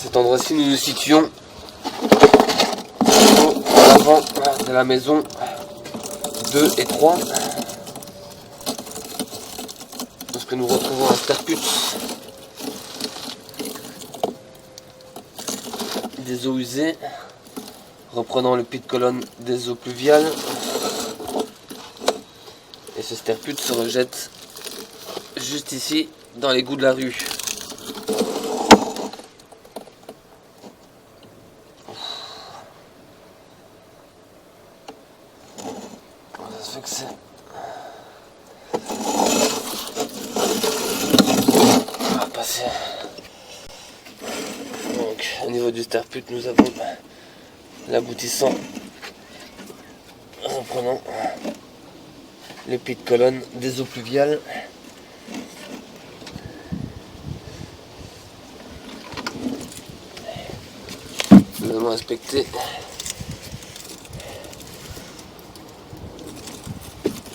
cet endroit-ci, nous nous situons à l'avant de la maison 2 et 3. Lorsque nous retrouvons un sterput, des eaux usées, reprenant le pied de colonne des eaux pluviales. Et ce sterput se rejette juste ici, dans l'égout de la rue. Ça se fait que c'est... On va passer. Donc, au niveau du sterput, nous avons l'aboutissant reprenant les pieds de colonne des eaux pluviales. Nous allons inspecter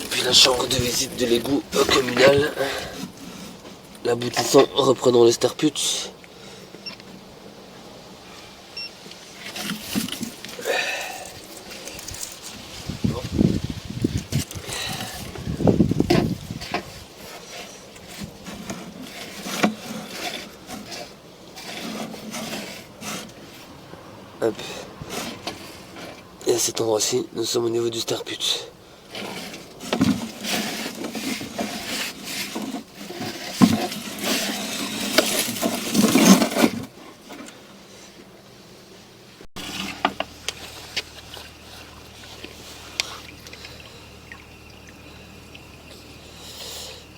puis la chambre de visite de l'égout communal, l'aboutissant reprenant le sterput. Hop. Et à cet endroit-ci, nous sommes au niveau du sterput.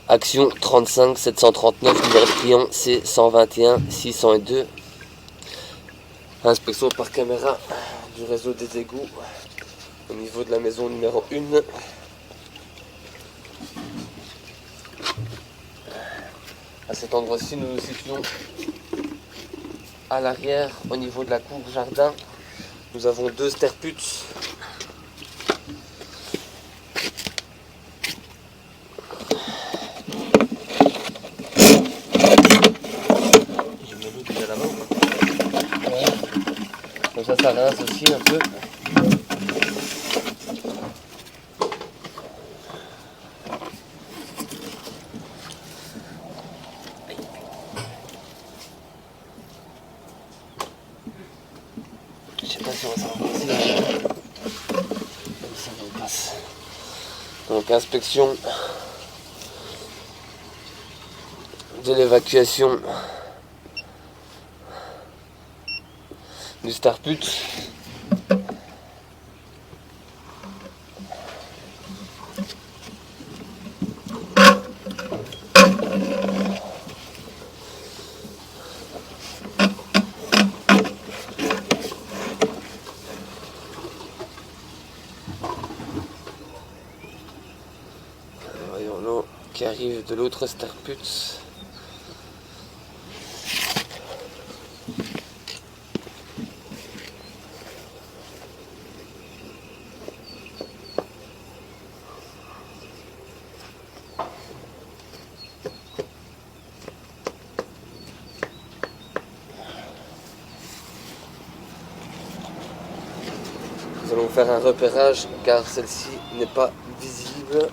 Action 35 739, numéro de client C 121 602. Inspection par caméra du réseau des égouts au niveau de la maison numéro 1. À cet endroit-ci, nous nous situons à l'arrière au niveau de la cour jardin. Nous avons 2 sterputs. Comme ça rince aussi un peu. Je sais pas si on va s'en passer. Comme ça on passe. Donc inspection de l'évacuation du sterput. Voyons l'eau qui arrive de l'autre sterput. Nous allons faire un repérage car celle-ci n'est pas visible.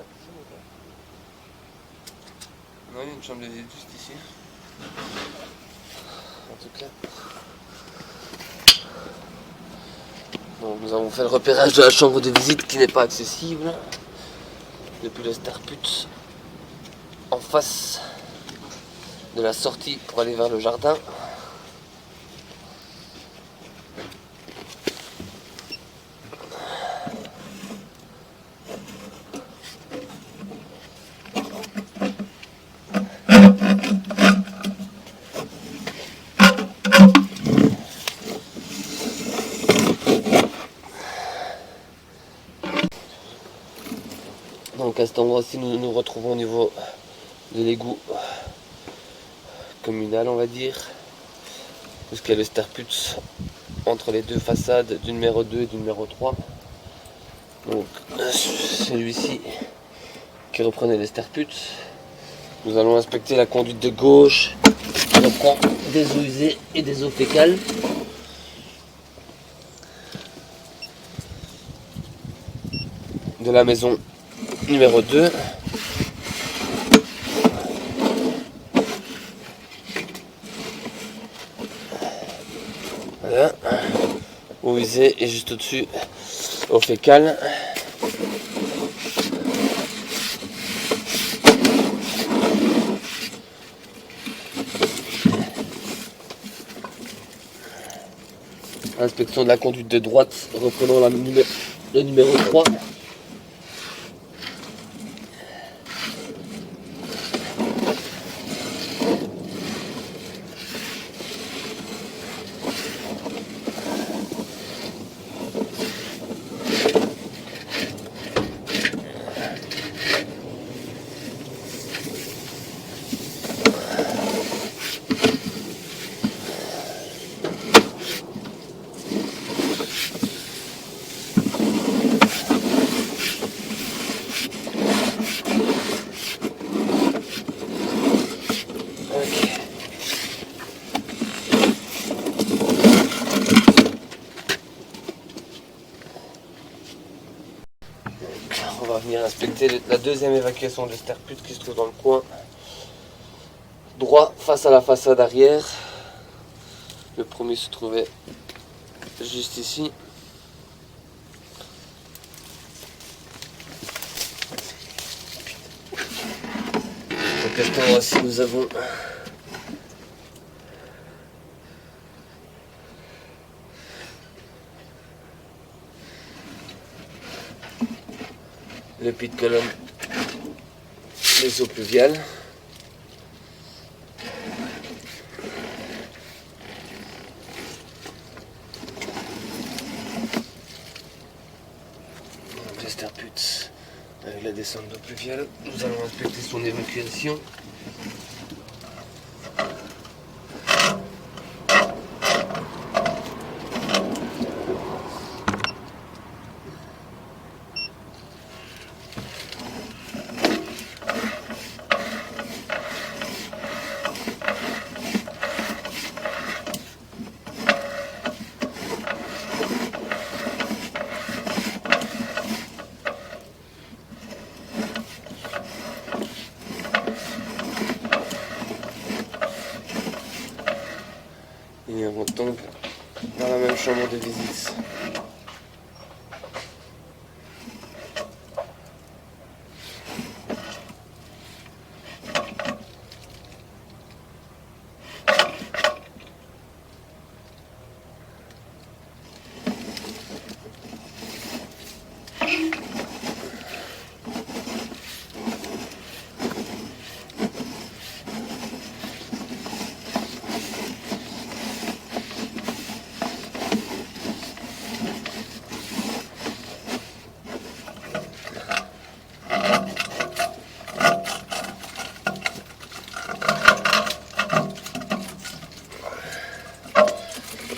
là. Non, il y a une chambre de visite juste ici. En tout cas. Donc nous avons fait le repérage de la chambre de visite qui n'est pas accessible. Depuis le Starput. En face de la sortie pour aller vers le jardin. Donc à cet endroit-ci, nous nous retrouvons au niveau de l'égout communal, on va dire, parce qu'il y a le Starput entre les deux façades du numéro 2 et du numéro 3. Donc celui-ci qui reprenait le Starput. Nous allons inspecter la conduite de gauche qui reprend des eaux usées et des eaux fécales. De la maison numéro 2. Voilà. Eau usée et juste au-dessus, eau fécale. Inspection de la conduite de droite, reprenant le numéro 3. On va venir inspecter la deuxième évacuation de Starput qui se trouve dans le coin droit face à la façade arrière. Le premier se trouvait juste ici. Donc à cet endroit-ci nous avons le puits de colonne, les eaux pluviales. Donc le Starput avec la descente d'eau pluviale. Nous allons inspecter son évacuation. Et on retombe dans la même chambre de visite.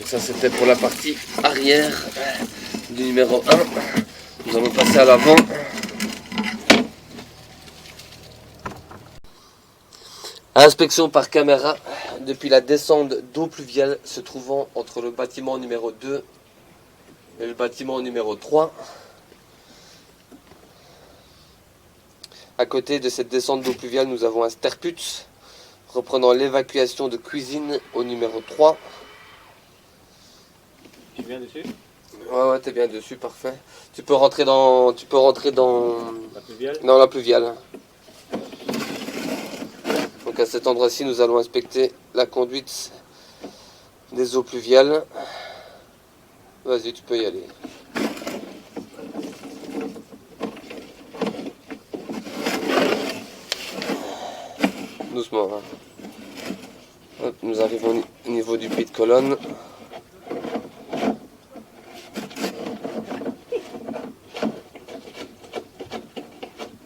Ça c'était pour la partie arrière du numéro 1. Nous allons passer à l'avant. Inspection par caméra depuis la descente d'eau pluviale se trouvant entre le bâtiment numéro 2 et le bâtiment numéro 3. À côté de cette descente d'eau pluviale, nous avons un sterput reprenant l'évacuation de cuisine au numéro 3. Tu viens dessus? Ouais, t'es bien dessus, parfait. Tu peux rentrer dans La pluviale? dans la pluviale. Donc à cet endroit-ci, nous allons inspecter la conduite des eaux pluviales. Vas-y, tu peux y aller. Doucement. Hein. Hop, nous arrivons au niveau du puits de colonne.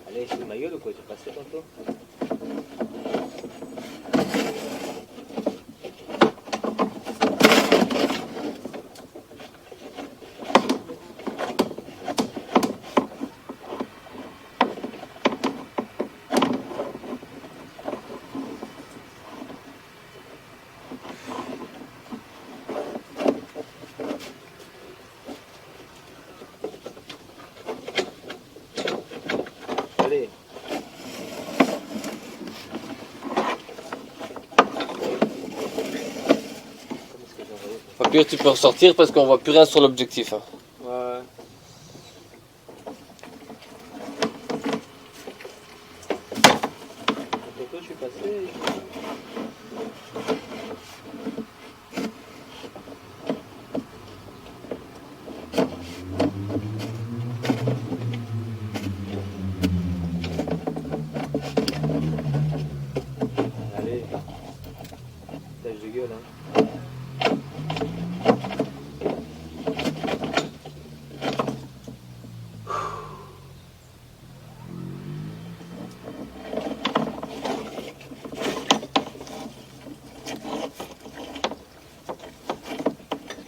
Allez, c'est ma gueule ou quoi? Tu passais tantôt? Allez. Au pire, tu peux ressortir parce qu'on voit plus rien sur l'objectif. Hein. Ouais. Tantôt, je suis passé. Allez. Tâche de gueule, hein.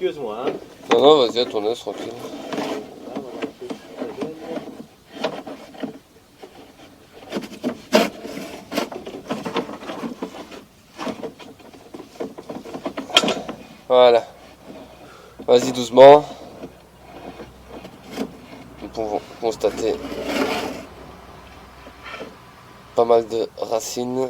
Excuse-moi, hein. Non, non, vas-y, à ton aise, tranquille. Ah, voilà, un peu. Voilà. Vas-y doucement. Nous pouvons constater pas mal de racines.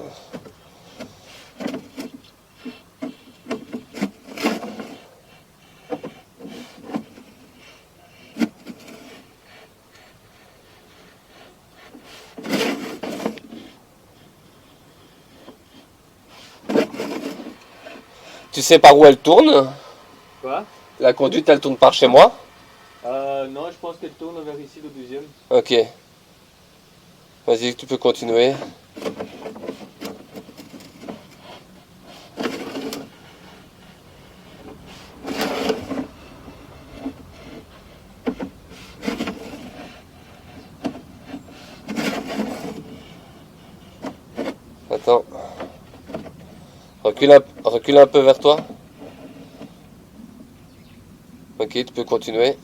Tu sais par où elle tourne? Quoi? La conduite, elle tourne par chez moi? Non, je pense qu'elle tourne vers ici, le deuxième. Ok. Vas-y, tu peux continuer. Attends. Recule un peu vers toi. Ok, tu peux continuer.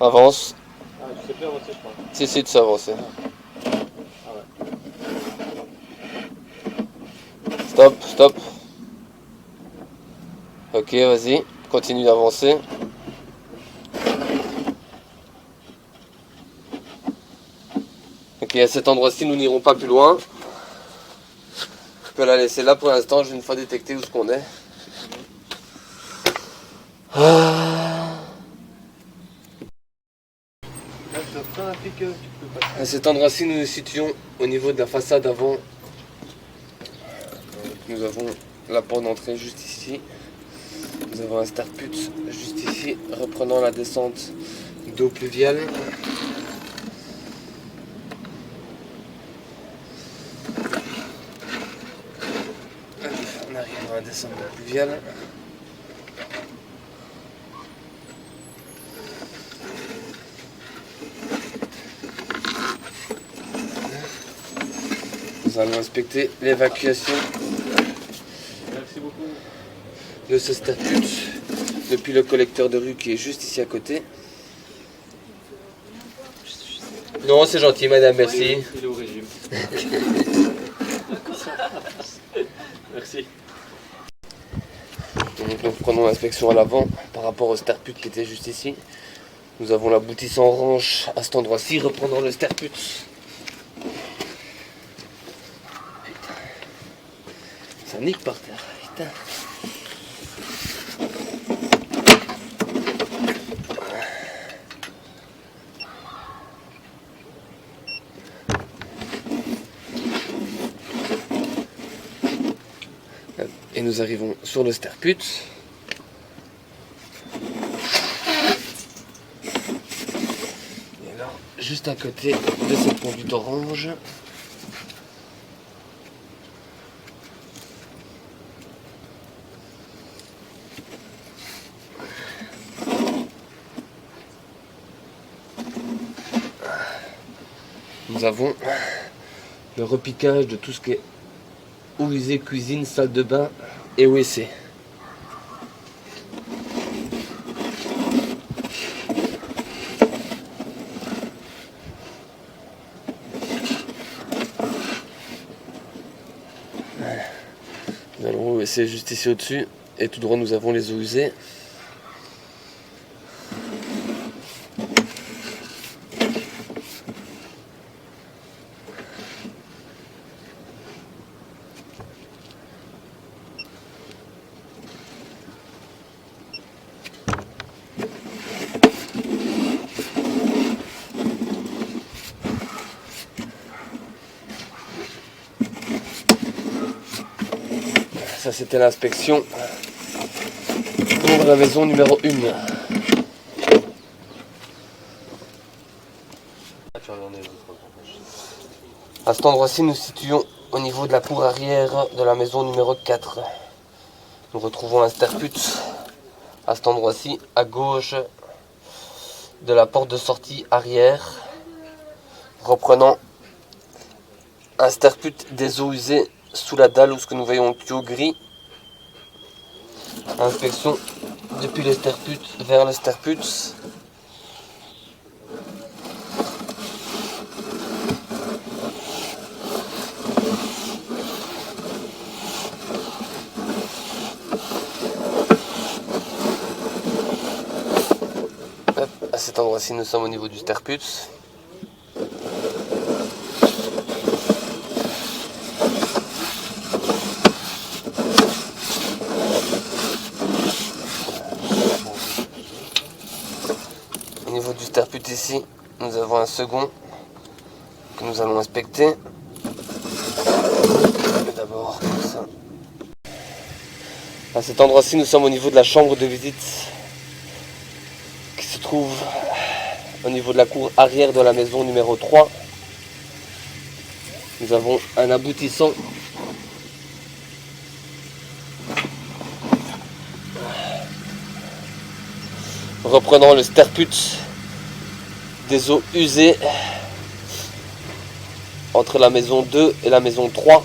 Avance. Ah, je sais plus avancer, je crois. Si, tu sais avancer. Ah ouais. Stop. Ok, vas-y. Continue d'avancer. Ok, à cet endroit-ci, nous n'irons pas plus loin. Je peux la laisser là pour l'instant. J'ai une fois détecté où ce qu'on est. À cet endroit-ci, nous nous situons au niveau de la façade avant. Nous avons la porte d'entrée juste ici. Nous avons un sterput juste ici, reprenant la descente d'eau pluviale. On arrive à la descente d'eau pluviale. Nous allons inspecter l'évacuation Merci beaucoup. de ce sterput depuis le collecteur de rue qui est juste ici à côté. Non, c'est gentil, madame, merci. Il est au régime. Merci. Donc nous prenons l'inspection à l'avant par rapport au sterput qui était juste ici. Nous avons l'aboutissant orange à cet endroit-ci, reprenant le sterput. ça nique par terre. Putain. Et nous arrivons sur le sterput. Et alors, juste à côté de cette conduite orange, nous avons le repiquage de tout ce qui est eau usée, cuisine, salle de bain et WC. Nous allons au WC juste ici au-dessus et tout droit nous avons les eaux usées. Ça c'était l'inspection pour la maison numéro 1. À cet endroit-ci, nous situons au niveau de la cour arrière de la maison numéro 4. Nous retrouvons un sterput à cet endroit-ci, à gauche de la porte de sortie arrière, reprenant un sterput des eaux usées sous la dalle où ce que nous voyons le tuyau gris. Inspection depuis le sterput vers le sterput. Hop, à cet endroit-ci, nous sommes au niveau du sterput. Au niveau du sterput ici, nous avons un second que nous allons inspecter. D'abord ça. À cet endroit-ci, nous sommes au niveau de la chambre de visite qui se trouve au niveau de la cour arrière de la maison numéro 3. Nous avons un aboutissant reprenant le sterput des eaux usées entre la maison 2 et la maison 3.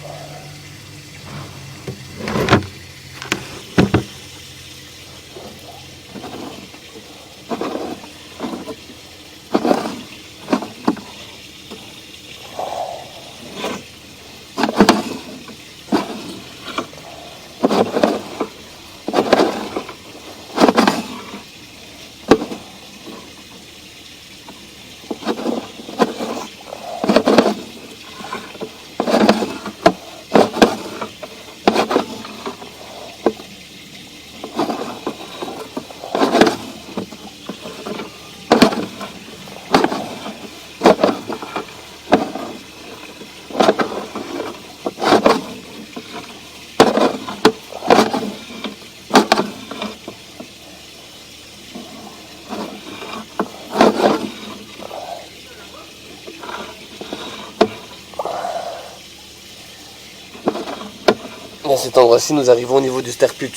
À cet endroit-ci, nous arrivons au niveau du sterput.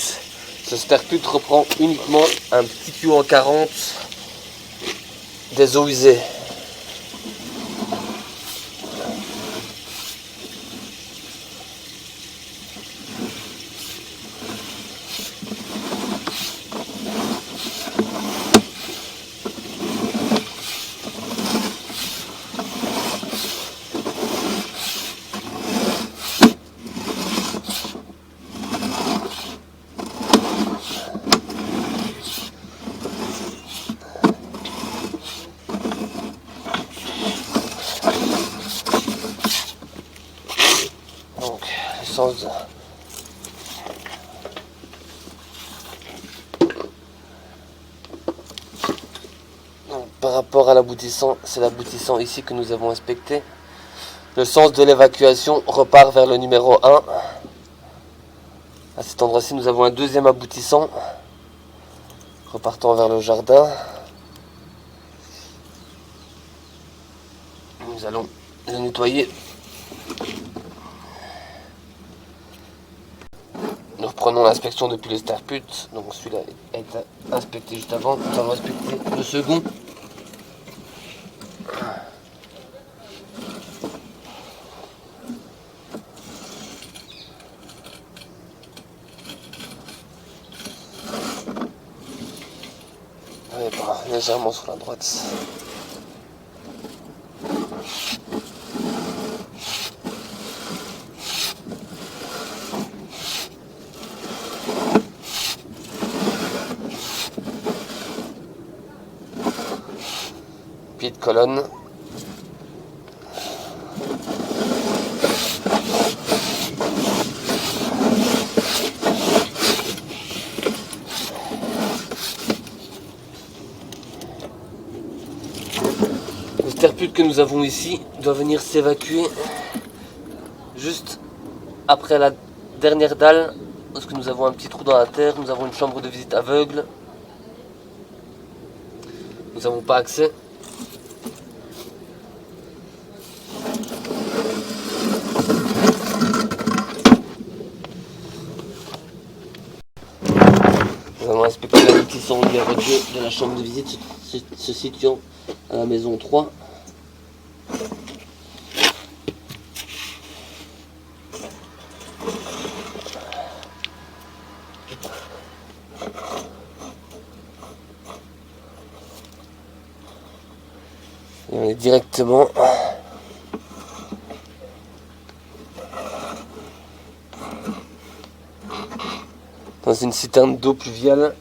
Ce sterput reprend uniquement un petit tuyau en 40 des eaux usées. Donc, l'essence par rapport à l'aboutissant, c'est l'aboutissant ici que nous avons inspecté. Le sens de l'évacuation repart vers le numéro 1. À cet endroit-ci, nous avons un deuxième aboutissant repartant vers le jardin. Nous allons le nettoyer. Nous reprenons l'inspection depuis le Sterput. Donc celui-là a été inspecté juste avant. Nous allons inspecter le second. Légèrement sur la droite. Pied de colonne. Le sterput que nous avons ici doit venir s'évacuer juste après la dernière dalle, parce que nous avons un petit trou dans la terre, nous avons une chambre de visite aveugle, nous n'avons pas accès. Nous allons inspecter l'aboutissant numéro 2 de la chambre de visite se situant à la maison 3. Et on est directement dans une citerne d'eau pluviale.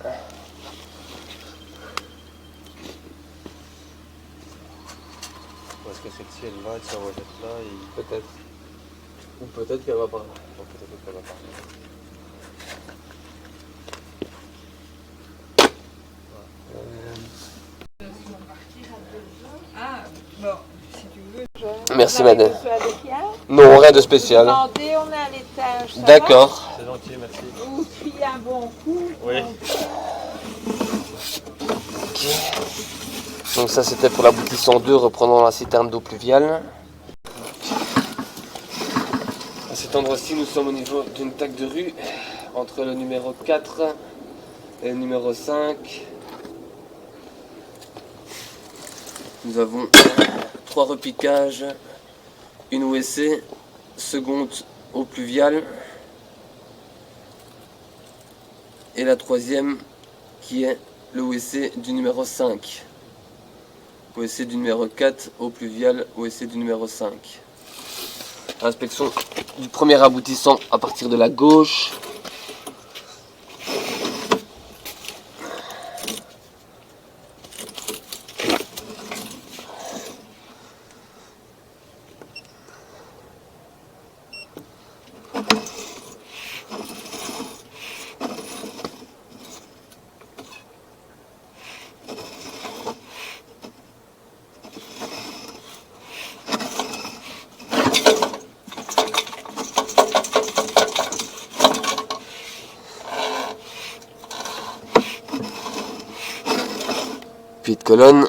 Est-ce que c'est le ciel là, ça va être là et... Peut-être. Ou peut-être qu'elle va par là. Bon, peut-être qu'elle va partir. Ah, bon, si tu veux, je... Merci, Vous avez madame. besoin de rien? Non, rien de spécial. Demandez, on est à l'étage. ça D'accord. C'est gentil, merci. va Ou s'il y a un bon coup. Oui. Donc ça c'était pour l'aboutissant 2 reprenant la citerne d'eau pluviale. À cet endroit-ci nous sommes au niveau d'une taque de rue entre le numéro 4 et le numéro 5. Nous avons 3 repiquages, une WC, seconde eau pluviale et la troisième qui est le WC du numéro 5. WC du numéro 4, eau pluviale, WC du numéro 5. Inspection du premier aboutissant à partir de la gauche. Pied de colonne.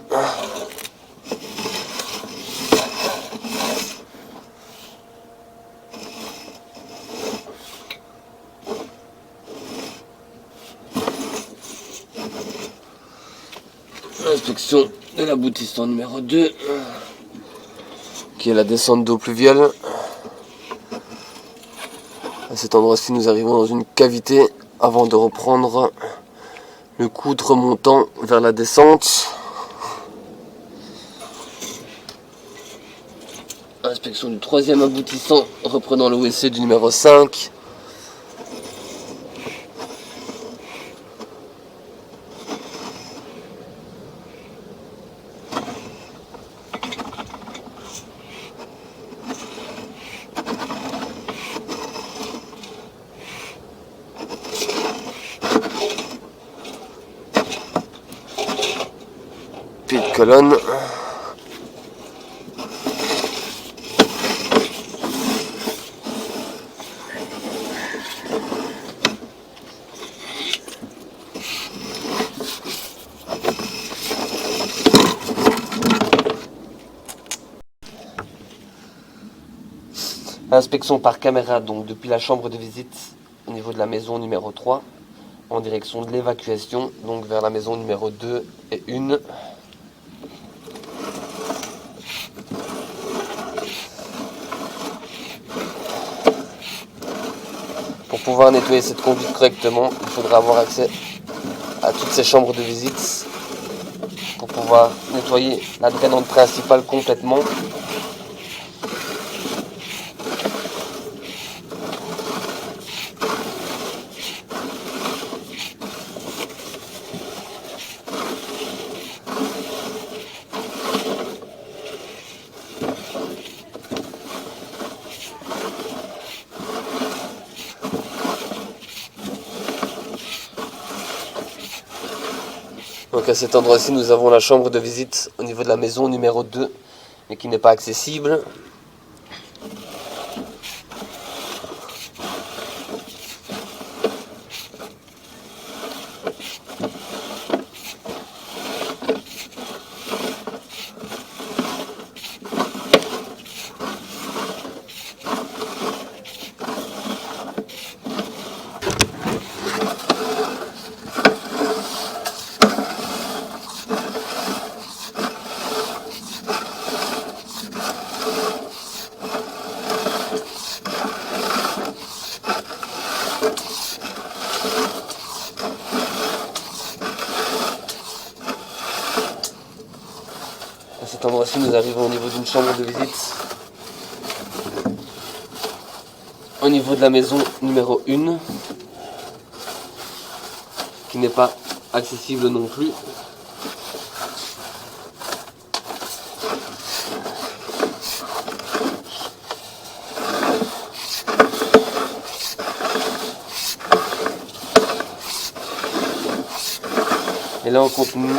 Inspection de l'aboutissant numéro 2 qui est la descente d'eau pluviale. À cet endroit-ci nous arrivons dans une cavité avant de reprendre le coude remontant vers la descente. Inspection du troisième aboutissant reprenant le WC du numéro 5. Pied de colonnes. Inspection par caméra, donc depuis la chambre de visite au niveau de la maison numéro 3 en direction de l'évacuation, donc vers la maison numéro 2 et 1. Pour pouvoir nettoyer cette conduite correctement, il faudra avoir accès à toutes ces chambres de visite pour pouvoir nettoyer la drainante principale complètement. Donc à cet endroit-ci, nous avons la chambre de visite au niveau de la maison numéro 2, mais qui n'est pas accessible. À cet endroit-ci, nous arrivons au niveau d'une chambre de visite. Au niveau de la maison numéro 1, qui n'est pas accessible non plus. Et là, on continue.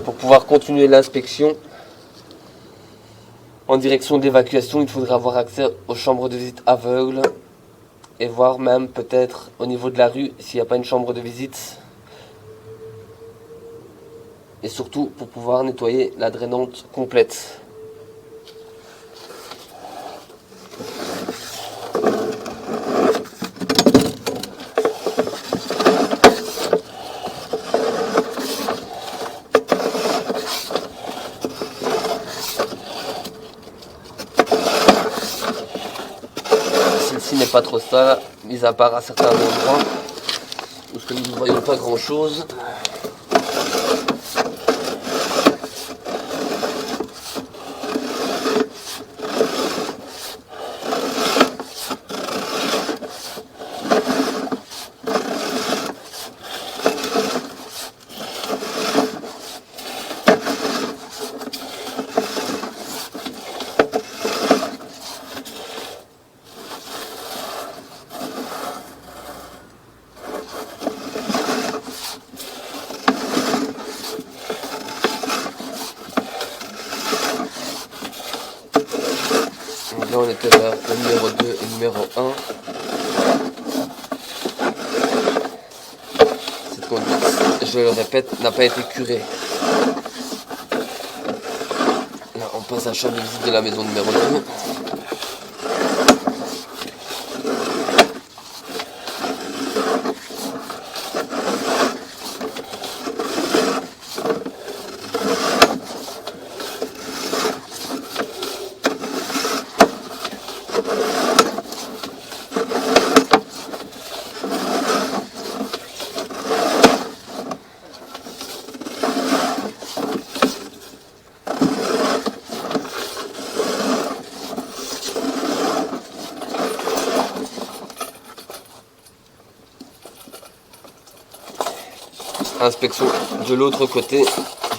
Pour pouvoir continuer l'inspection en direction d'évacuation, il faudra avoir accès aux chambres de visite aveugles et voir même peut-être au niveau de la rue s'il n'y a pas une chambre de visite. Et surtout pour pouvoir nettoyer la drainante complète. Celle-ci n'est pas trop sale, mis à part à certains endroits où nous ne voyons pas grand chose. Là on était vers le numéro 2 et numéro 1. Cette conduite, je le répète, n'a pas été curée. Là on passe à la chambre de visite de la maison numéro 2. Inspection de l'autre côté,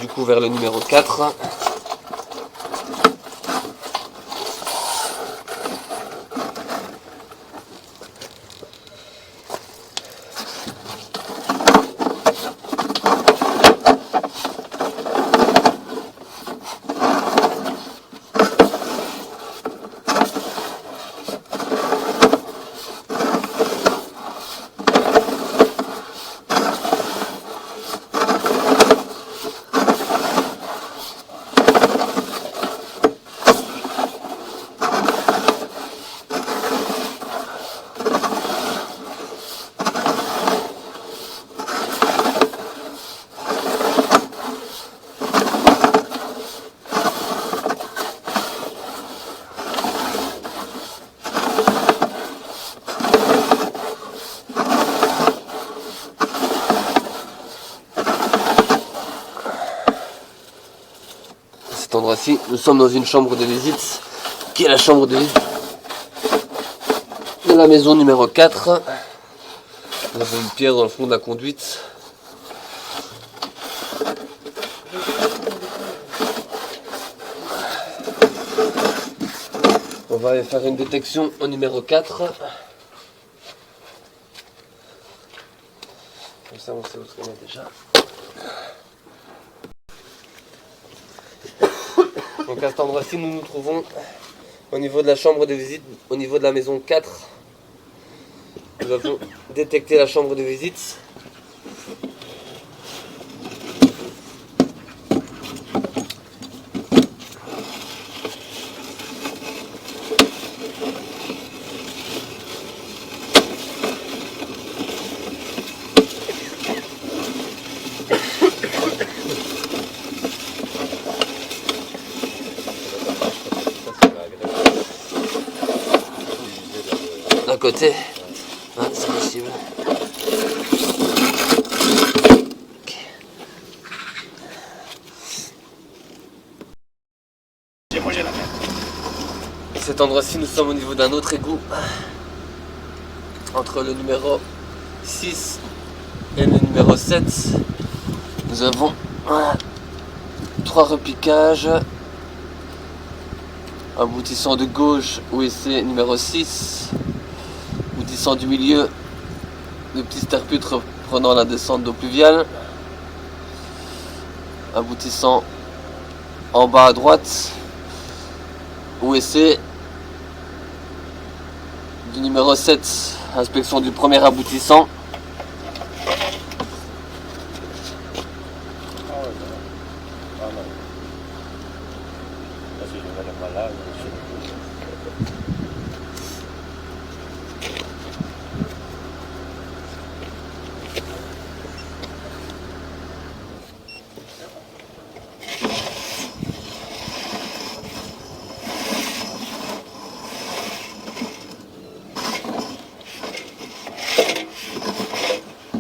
du coup vers le numéro 4. À cet endroit-ci, nous sommes dans une chambre de visite, qui est la chambre de visite de la maison numéro 4. Nous avons une pierre dans le fond de la conduite. On va aller faire une détection au numéro 4. Comme ça, on sait où on est déjà. Donc à cet endroit-ci, nous nous trouvons au niveau de la chambre de visite, au niveau de la maison 4. Nous avons détecté la chambre de visite. D'un côté, hein, c'est possible. Ok. À cet endroit-ci, nous sommes au niveau d'un autre égout. Entre le numéro 6 et le numéro 7, nous avons 3 repiquages. Aboutissant de gauche, OEC numéro 6. Aboutissant du milieu, le petit sterpute reprenant la descente d'eau pluviale. Aboutissant en bas à droite, OEC du numéro 7, inspection du premier aboutissant.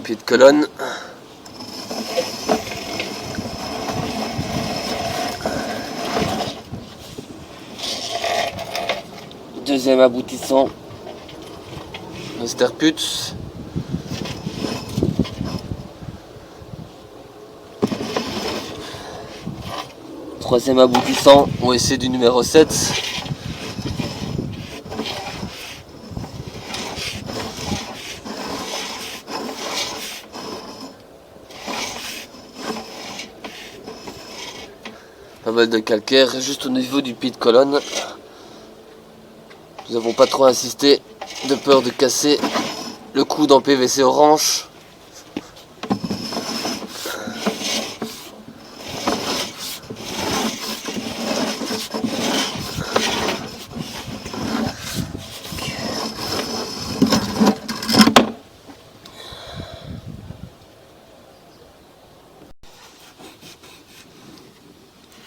Pied de colonne. Deuxième aboutissant, le sterpute. Troisième aboutissant, OEC du numéro 7. Pas mal de calcaire juste au niveau du pied de colonne. Nous n'avons pas trop insisté de peur de casser le coude en PVC orange.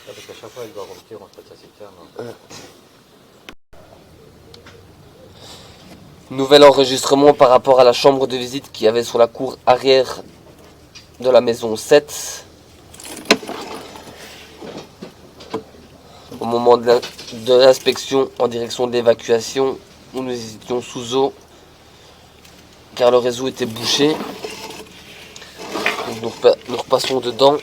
Parce qu'à chaque fois, il doit remonter entre sa citerne. Nouvel enregistrement par rapport à la chambre de visite qu'il y avait sur la cour arrière de la maison 7. Au moment de l'inspection en direction de l'évacuation, où nous étions sous eau car le réseau était bouché. Donc nous repassons dedans.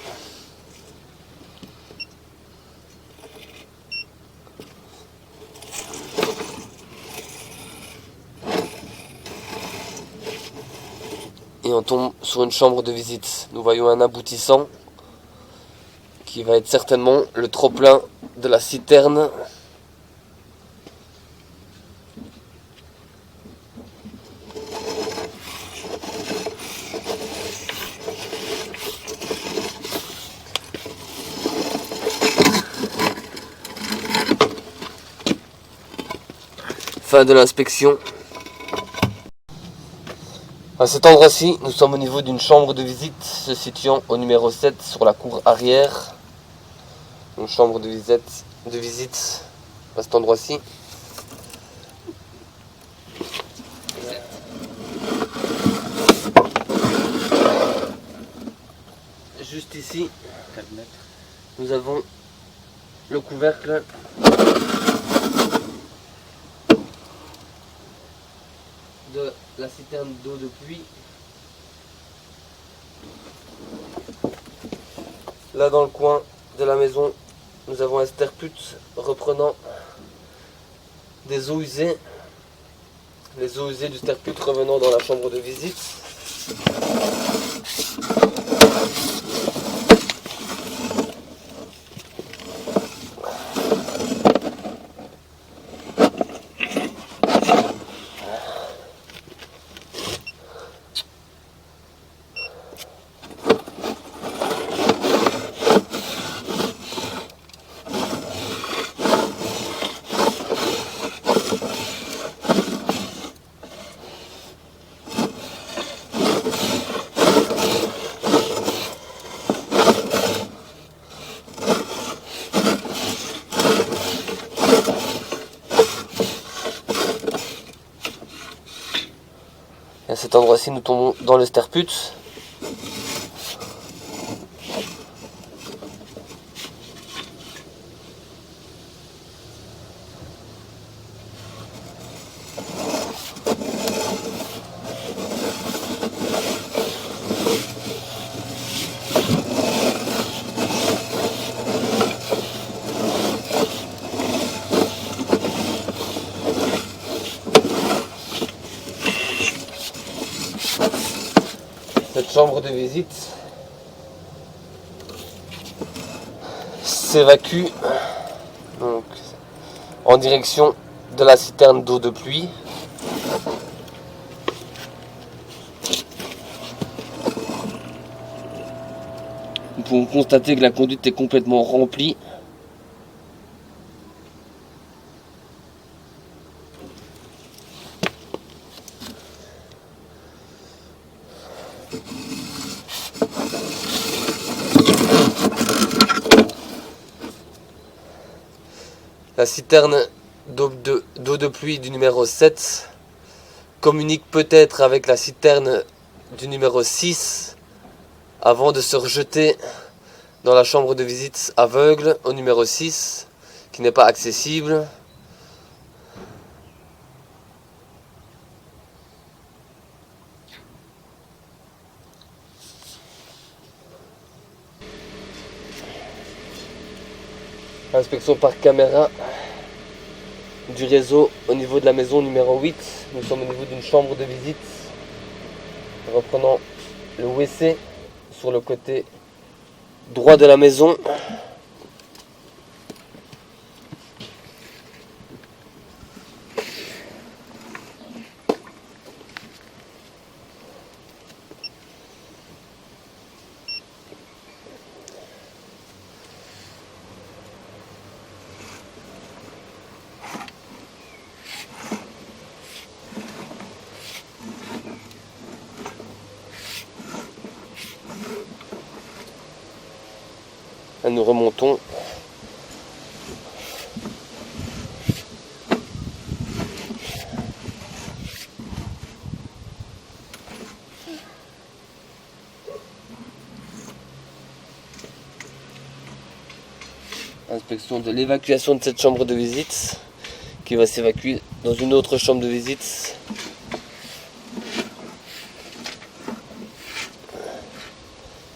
Et on tombe sur une chambre de visite. Nous voyons un aboutissant qui va être certainement le trop-plein de la citerne. Fin de l'inspection. À cet endroit-ci, nous sommes au niveau d'une chambre de visite se situant au numéro 7 sur la cour arrière. Une chambre de visite à cet endroit-ci. juste ici, 4 mètres. nous avons le couvercle de la citerne d'eau de pluie. Là dans le coin de la maison, nous avons un sterput reprenant des eaux usées. Les eaux usées du sterput revenant dans la chambre de visite. À cet endroit-ci, nous tombons dans le sterput. Cette chambre de visite s'évacue donc en direction de la citerne d'eau de pluie. Nous pouvons constater que la conduite est complètement remplie. La citerne d'eau de pluie du numéro 7 communique peut-être avec la citerne du numéro 6 avant de se rejeter dans la chambre de visite aveugle au numéro 6 qui n'est pas accessible. Inspection par caméra du réseau au niveau de la maison numéro 8. Nous sommes au niveau d'une chambre de visite. Reprenant le WC sur le côté droit de la maison. Là, nous remontons. Inspection de l'évacuation de cette chambre de visite qui va s'évacuer dans une autre chambre de visite.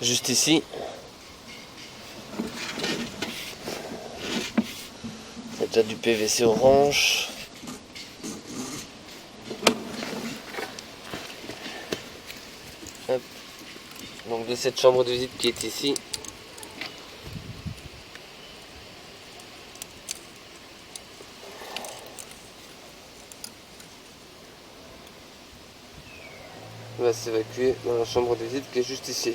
Juste ici. Il y a déjà du PVC orange. Hop. Donc de cette chambre de visite qui est ici. On va s'évacuer dans la chambre de visite qui est juste ici.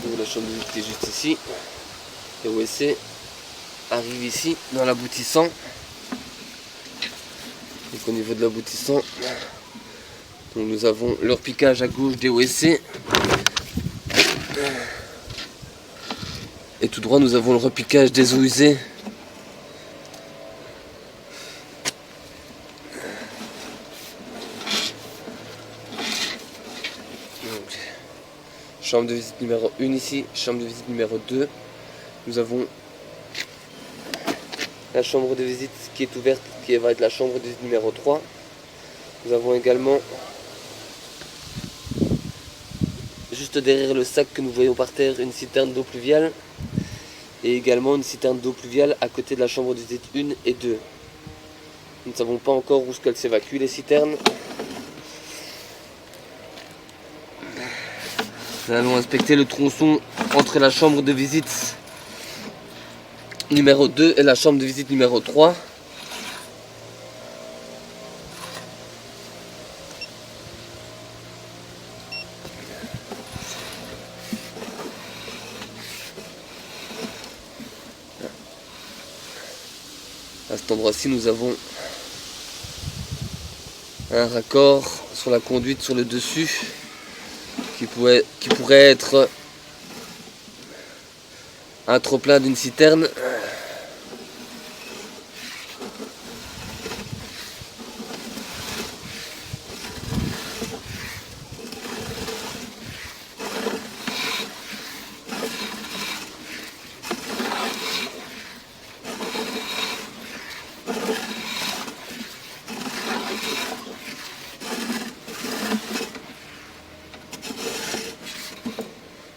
Donc la chambre de visite qui est juste ici. Le WC arrive ici dans l'aboutissant. Donc au niveau de l'aboutissant, donc nous avons le repiquage à gauche des WC. Et tout droit, nous avons le repiquage des eaux usées chambre de visite numéro 1 ici, chambre de visite numéro 2. Nous avons la chambre de visite qui est ouverte, qui va être la chambre de visite numéro 3. Nous avons également, juste derrière le sac que nous voyons par terre, une citerne d'eau pluviale. Et également une citerne d'eau pluviale à côté de la chambre de visite 1 et 2. Nous ne savons pas encore où qu'elles s'évacuent les citernes. Nous allons inspecter le tronçon entre la chambre de visite numéro 2 et la chambre de visite numéro 3. À cet endroit-ci, nous avons un raccord sur la conduite sur le dessus qui pourrait être un trop-plein d'une citerne.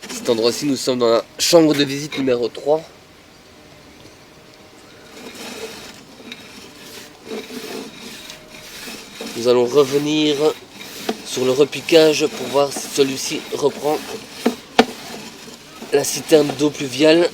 À cet endroit-ci, nous sommes dans la chambre de visite numéro 3. Nous allons revenir sur le repiquage pour voir si celui-ci reprend la citerne d'eau pluviale.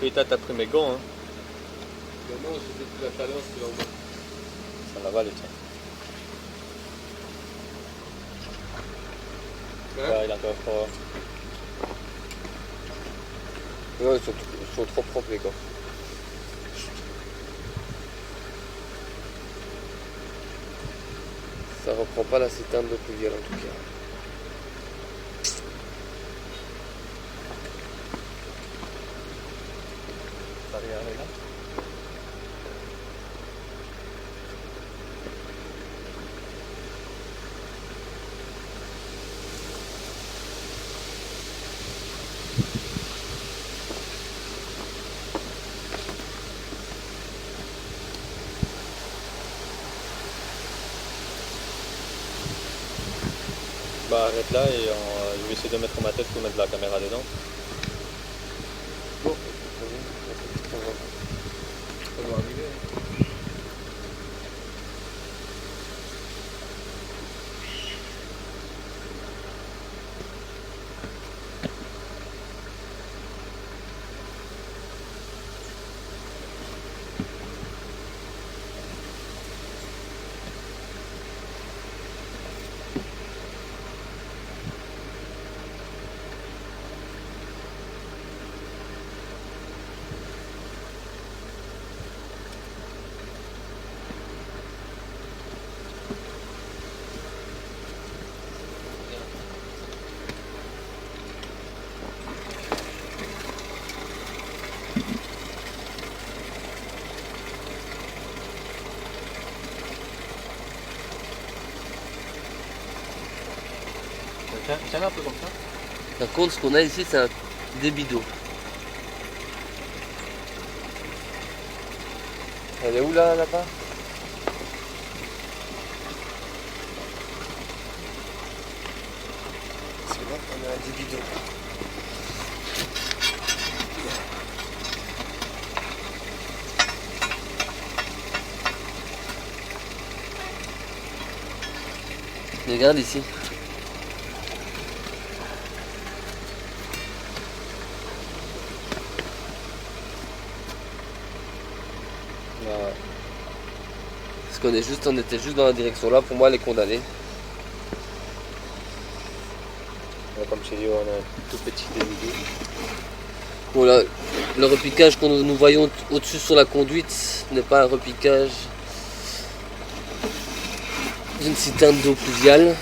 Putain, t'as pris mes gants, hein. Non, c'était plus la chaleur, c'est en bas. Ça la va, le tien. Ouais, il a encore froid. Non, ils sont trop propres les gants. Ça reprend pas la citerne d'eau pluviale en tout cas. Ça regarde là. Bah arrête là et je vais essayer de mettre ma tête pour mettre la caméra dedans. Bon, ça va arriver. Tiens là un peu comme ça. Par contre, ce qu'on a ici, c'est un débit d'eau. Elle est où là-bas? C'est là qu'on a un débit d'eau. Regarde ici. Parce on était juste dans la direction là. Pour moi, elle est condamnée. Là, comme tu dis, on a un tout petit débit d'eau. Bon, là, le repiquage que nous voyons au-dessus sur la conduite n'est pas un repiquage d'une citerne d'eau pluviale.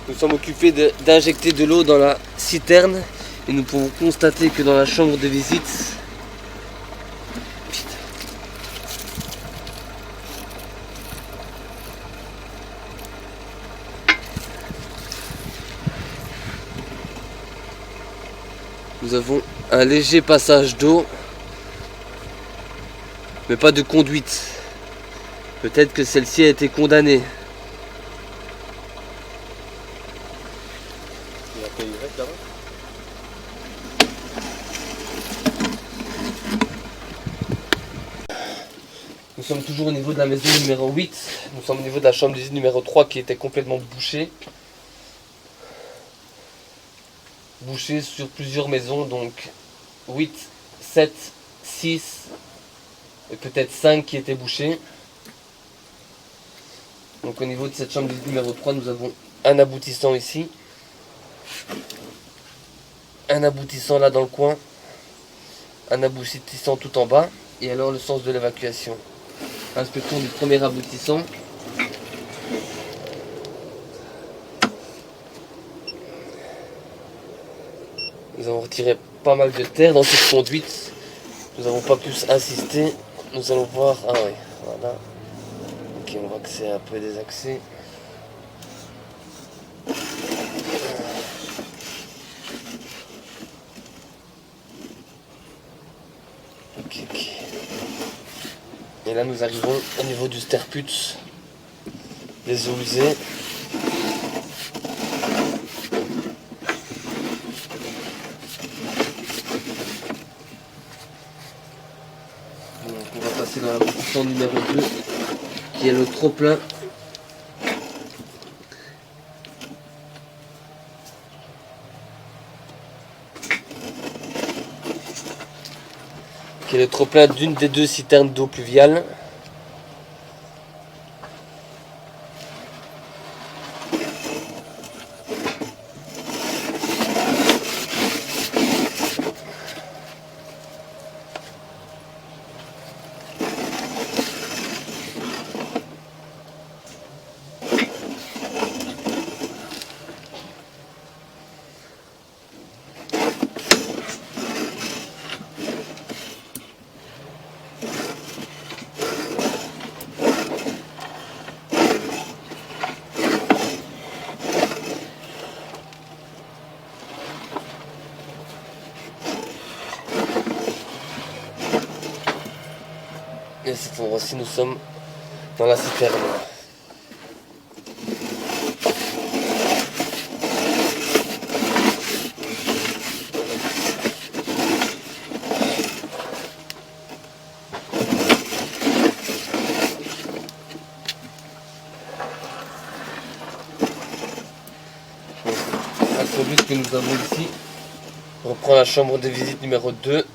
Nous sommes occupés d'injecter de l'eau dans la citerne et nous pouvons constater que dans la chambre de visite, nous avons un léger passage d'eau, mais pas de conduite. Peut-être que celle-ci a été condamnée. Il y a un peu Y là-bas. Nous sommes toujours au niveau de la maison numéro 8. Nous sommes au niveau de la chambre de visite numéro 3 qui était complètement bouchée. Bouchée sur plusieurs maisons, donc 8, 7, 6 et peut-être 5 qui étaient bouchées. Donc au niveau de cette chambre de visite numéro 3, nous avons un aboutissant ici. Un aboutissant là dans le coin. Un aboutissant tout en bas. Et alors le sens de l'évacuation. Inspectons du premier aboutissant. Nous avons retiré pas mal de terre dans cette conduite. Nous n'avons pas pu insister. Nous allons voir. Ah oui, voilà. Ok, on voit que c'est un peu désaxé. Ok. Et là nous arrivons au niveau du sterput, des eaux usées. Donc on va passer dans l'aboutissant numéro 2 qui est le trop-plein. Qui est le trop-plein d'une des deux citernes d'eau pluviale. Et à cet endroit-ci, nous sommes dans la citerne. La conduite que nous avons ici reprend la chambre de visite numéro 2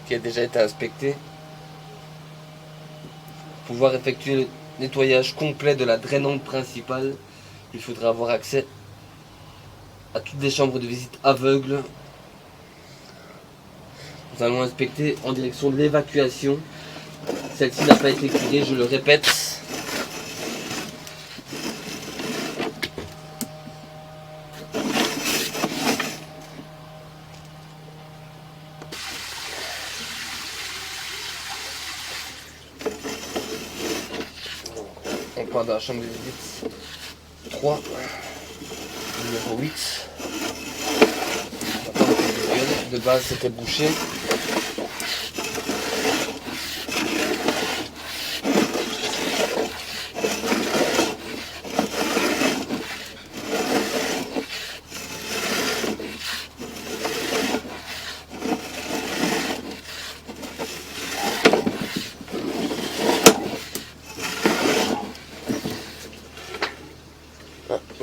qui a déjà été inspectée. Pour pouvoir effectuer le nettoyage complet de la drainante principale, il faudra avoir accès à toutes les chambres de visite aveugles. Nous allons inspecter en direction de l'évacuation. Celle-ci n'a pas été curée, je le répète. part dans la chambre de visite 3, numéro 8. De base c'était bouché.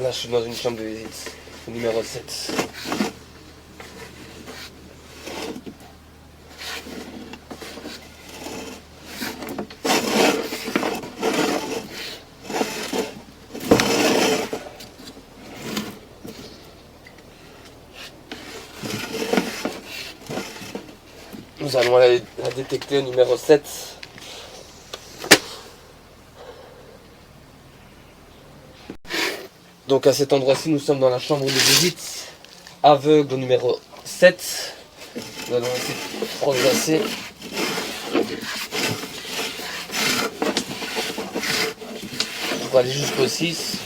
Là je suis dans une chambre de visite, numéro 7. Nous allons aller la détecter au numéro 7. Donc à cet endroit-ci, nous sommes dans la chambre de visite aveugle au numéro 7. Nous allons essayer de progresser. On va aller jusqu'au 6.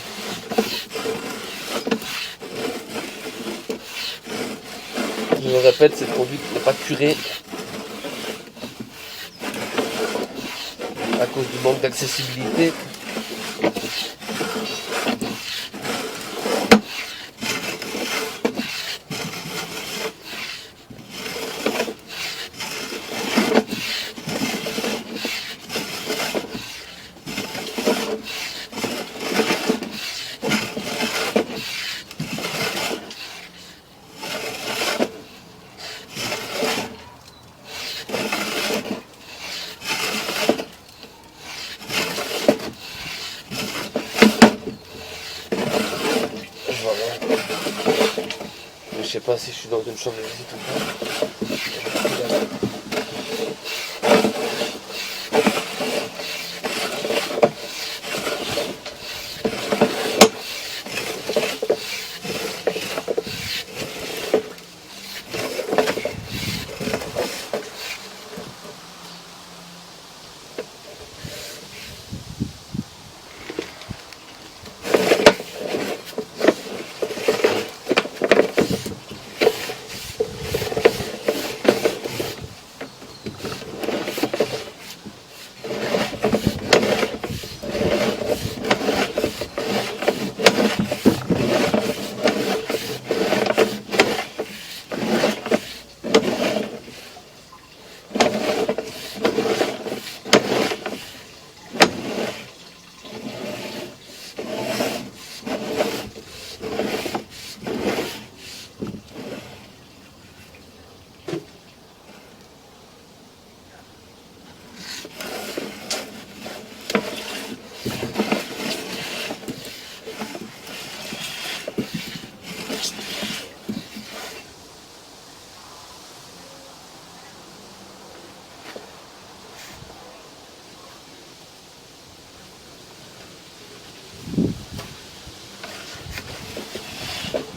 Je le répète, cette conduite n'est pas curée à cause du manque d'accessibilité. Je sais pas si je suis dans une chambre de visite ou pas.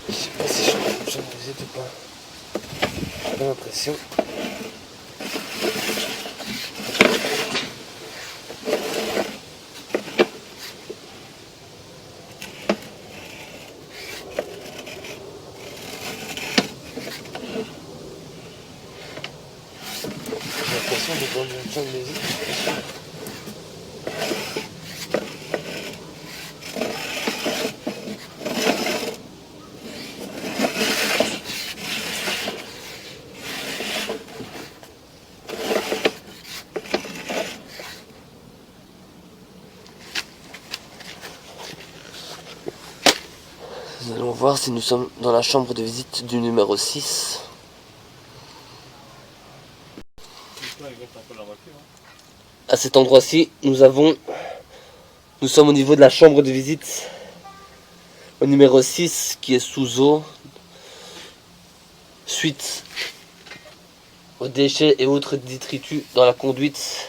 Je sais pas si je suis dans une chambre de visite ou pas. J'ai pas l'impression. J'ai l'impression d'être dans une chambre de visite. Nous allons voir si nous sommes dans la chambre de visite du numéro 6. À cet endroit-ci, nous sommes au niveau de la chambre de visite au numéro 6 qui est sous eau suite aux déchets et autres détritus dans la conduite